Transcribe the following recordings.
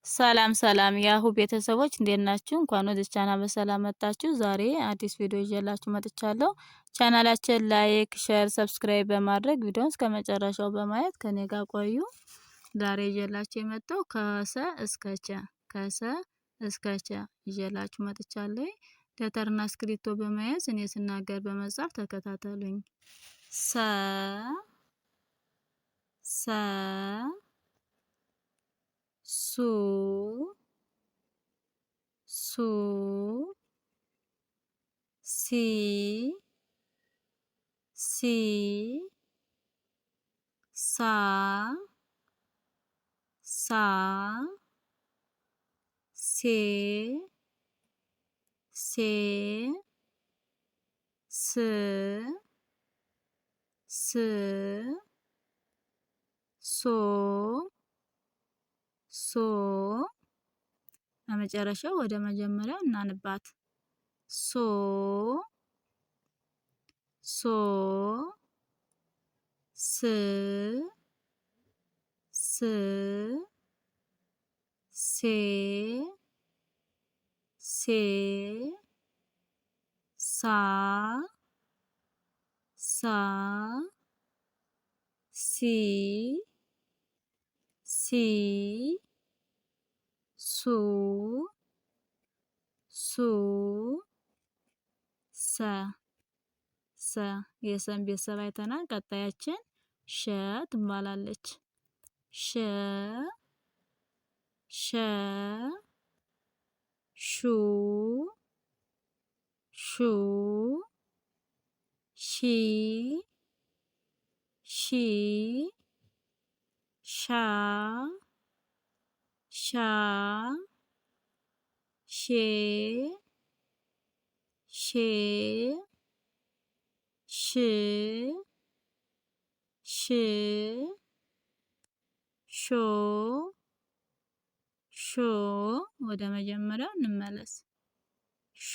ሰላም ሰላም ያሁ ቤተሰቦች እንዴት ናችሁ? እንኳን ወደ ቻናል በሰላም መጣችሁ። ዛሬ አዲስ ቪዲዮ ይዤላችሁ መጥቻለሁ። ቻናላችን ላይክ፣ ሼር፣ ሰብስክራይብ በማድረግ ቪዲዮውን እስከመጨረሻው በማየት ከኔ ጋር ቆዩ። ዛሬ ይዤላችሁ የመጣው ከሰ እስከ ቸ ይዤላችሁ መጥቻለሁ። ደብተርና እስክሪብቶ በመያዝ እኔ ስናገር በመጻፍ ተከታተሉኝ። ሰ ሱ ሲ ሳ ሴ ስ ሶ በመጨረሻው ወደ መጀመሪያው እናንባት። ሶ ስ ሴ ሳ ሲ ሰ የሰን ቤተሰብ አይተናል። ቀጣያችን ሸ ትባላለች። ሸ ሹ ሺ ሻ ሼ ሾ ወደ መጀመሪያው እንመለስ። ሾ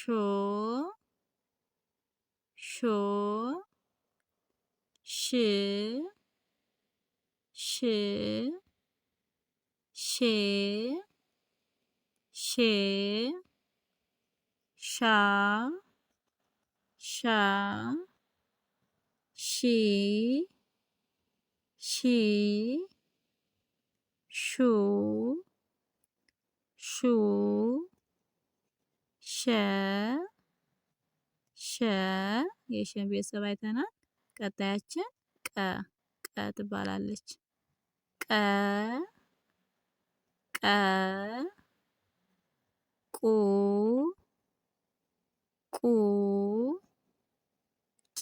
የሸን ቤተሰብ አይተናል። ቀጣያችን ቀ ትባላለች። ቀ ቁ ቂ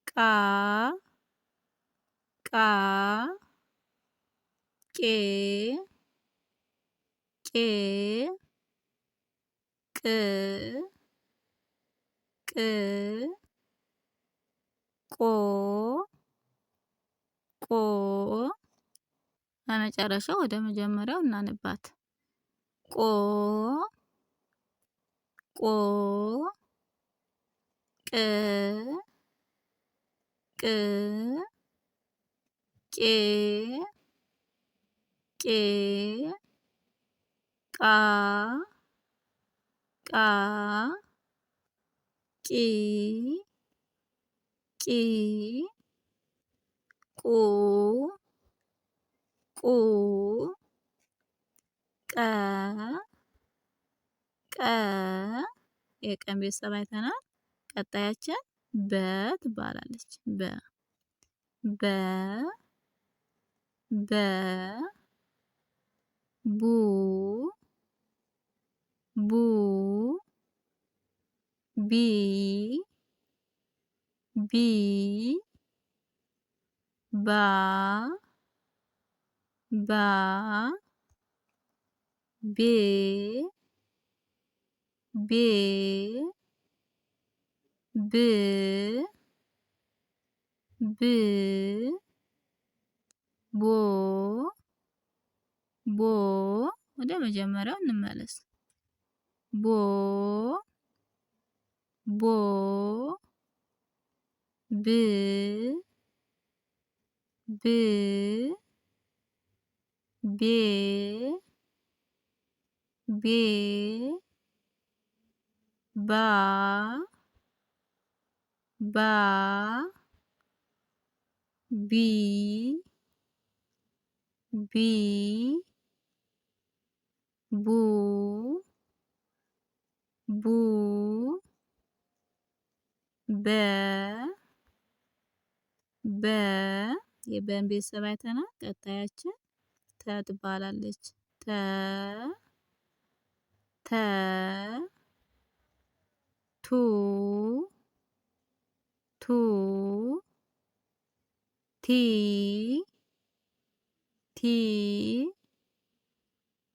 ቃ ቄ ቆ በመጨረሻው ወደ መጀመሪያው እናንባት። ቆ ቅ ቄ ቃ ቂ ቁ ቀ የቀን ቤተሰብ አይተናል። ቀጣያችን በ ትባላለች። በ ቡ ቢ ባ ቤ ቦ ወደ መጀመሪያው እንመለስ። ቦ ብ ብ ቤ ቤ ባ ባ ቢ ቢ ቡ ቡ በ በ የበን ቤተሰብ አይተናል። ቀጣያችን ተ ትባላለች። ተ ቱ ቱ ቲ ቲ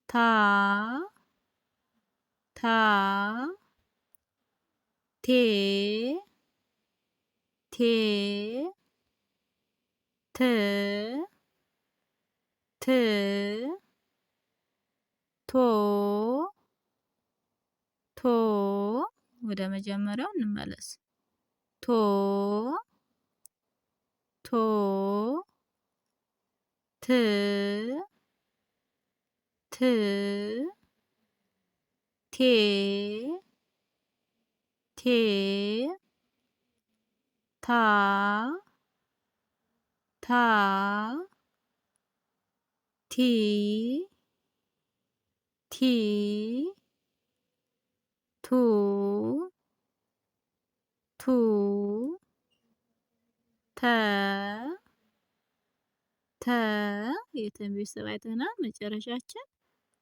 ታ ታ ቴ ቴ ት ት ቶ ቶ ወደ መጀመሪያው እንመለስ። ቶ ቶ ት ት ቴ ቴ ታ ታ ቲ ቲ ቱ ቱ ተ ተ የተን ቤተሰብ አይተናል። መጨረሻችን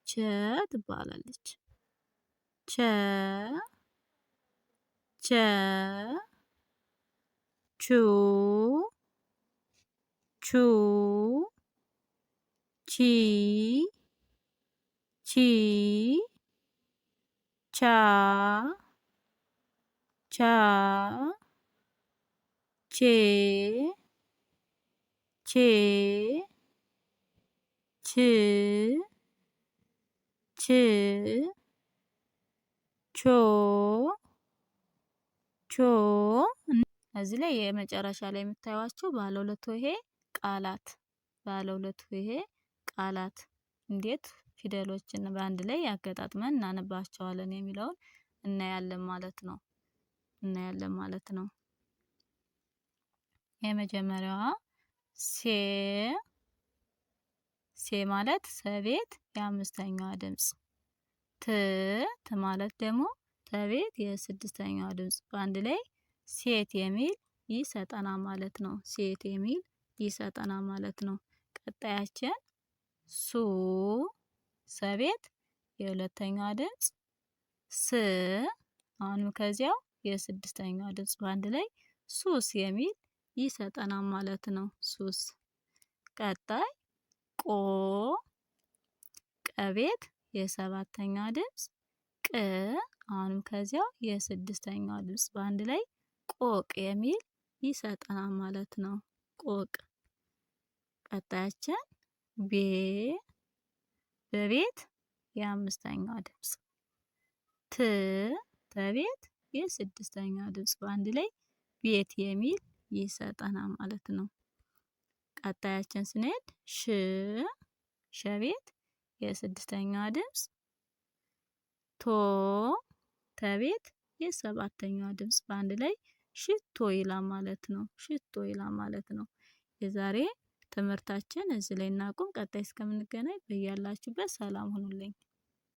ቸ ትባላለች። ቸ ቸ ቹ ቹ ቺ ቺ ቻ ቻ ቼ ቼ ች ች ቾ ቾ እዚህ ላይ የመጨረሻ ላይ የምታዩዋቸው ባለ ሁለት ሆሄ ቃላት ቃላት እንዴት ፊደሎችን በአንድ ላይ አገጣጥመን እናነባቸዋለን የሚለውን እናያለን ማለት ነው። የመጀመሪያዋ ሴ ማለት ሰቤት የአምስተኛዋ ድምጽ። ት ማለት ደግሞ ተቤት የስድስተኛዋ ድምጽ በአንድ ላይ ሴት የሚል ይሰጠና ማለት ነው። ሴት የሚል ይሰጠና ማለት ነው። ቀጣያችን ሱ ሰቤት የሁለተኛዋ ድምጽ ስ አሁንም ከዚያው የስድስተኛዋ ድምጽ በአንድ ላይ ሱስ የሚል ይሰጠና ማለት ነው። ሱስ። ቀጣይ ቆ ቀቤት የሰባተኛ ድምጽ ቅ አሁንም ከዚያው የስድስተኛዋ ድምጽ በአንድ ላይ ቆቅ የሚል ይሰጠናል ማለት ነው። ቆቅ። ቀጣያችን በቤት የአምስተኛዋ ድምጽ ተቤት የስድስተኛዋ ድምጽ በአንድ ላይ ቤት የሚል ይሰጠናል ማለት ነው። ቀጣያችን ስንሄድ ሸቤት የስድስተኛዋ ድምጽ ተቤት የሰባተኛዋ ድምጽ በአንድ ላይ ሽቶ ይላል ማለት ነው። የዛሬ ትምህርታችን እዚህ ላይ እናቁም። ቀጣይ እስከምንገናኝ በያላችሁበት ሰላም ሁኑልኝ።